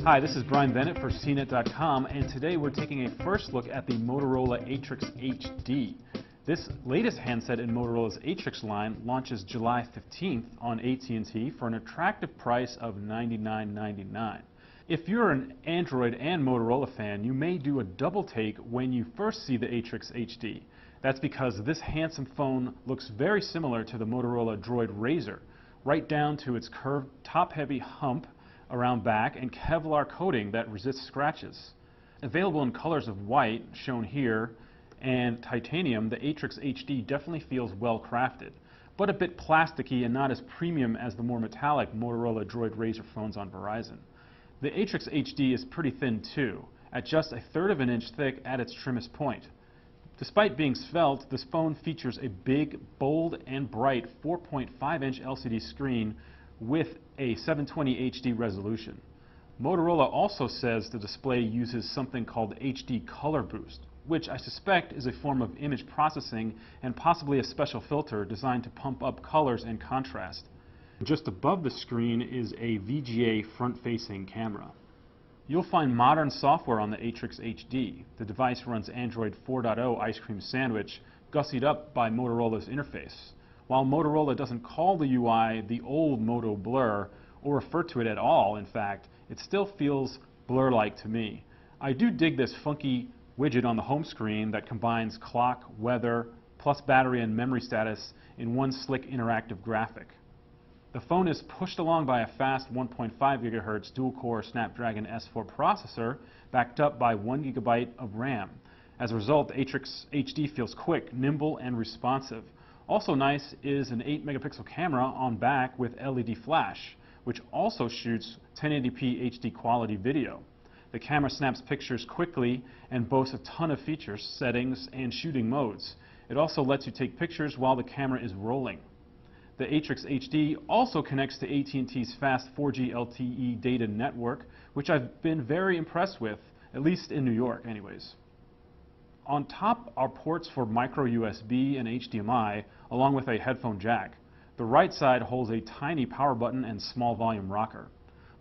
Hi, this is Brian Bennett for CNET.com, and today we're taking a first look at the Motorola Atrix HD. This latest handset in Motorola's Atrix line launches July 15th on AT&T for an attractive price of $99.99. If you're an Android and Motorola fan, you may do a double take when you first see the Atrix HD. That's because this handsome phone looks very similar to the Motorola Droid Razr, right down to its curved top-heavy hump around back and Kevlar coating that resists scratches. Available in colors of white, shown here, and titanium, the Atrix HD definitely feels well crafted, but a bit plasticky and not as premium as the more metallic Motorola Droid Razr phones on Verizon. The Atrix HD is pretty thin too, at just 1/3 of an inch thick at its trimmest point. Despite being svelte, this phone features a big, bold, and bright 4.5-inch LCD screen with a 720 HD resolution. Motorola also says the display uses something called HD ColorBoost, which I suspect is a form of image processing and possibly a special filter designed to pump up colors and contrast. Just above the screen is a VGA front-facing camera. You'll find modern software on the Atrix HD. The device runs Android 4.0 Ice Cream Sandwich, gussied up by Motorola's interface. While Motorola doesn't call the UI the old Moto Blur, or refer to it at all, in fact, it still feels blur-like to me. I do dig this funky widget on the home screen that combines clock, weather, plus battery and memory status in one slick interactive graphic. The phone is pushed along by a fast 1.5 GHz dual-core Snapdragon S4 processor backed up by 1 GB of RAM. As a result, the Atrix HD feels quick, nimble, and responsive. Also nice is an 8-megapixel camera on back with LED flash, which also shoots 1080p HD quality video. The camera snaps pictures quickly and boasts a ton of features, settings, and shooting modes. It also lets you take pictures while the camera is rolling. The Atrix HD also connects to AT&T's fast 4G LTE data network, which I've been very impressed with, at least in New York anyways. On top are ports for microSD and HDMI, along with a headphone jack. The right side holds a tiny power button and small volume rocker.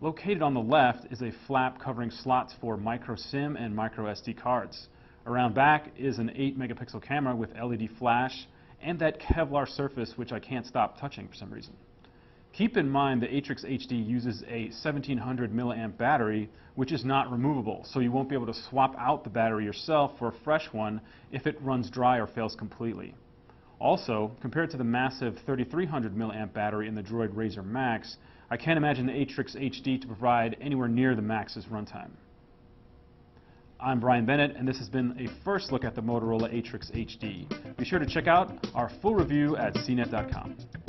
Located on the left is a flap covering slots for microSIM and microSD cards. Around back is an 8-megapixel camera with LED flash and that Kevlar surface which I can't stop touching for some reason. Keep in mind the Atrix HD uses a 1700 mAh battery, which is not removable, so you won't be able to swap out the battery yourself for a fresh one if it runs dry or fails completely. Also, compared to the massive 3300 mAh battery in the Droid Razr Max, I can't imagine the Atrix HD to provide anywhere near the Max's runtime. I'm Brian Bennett, and this has been a first look at the Motorola Atrix HD. Be sure to check out our full review at CNET.com.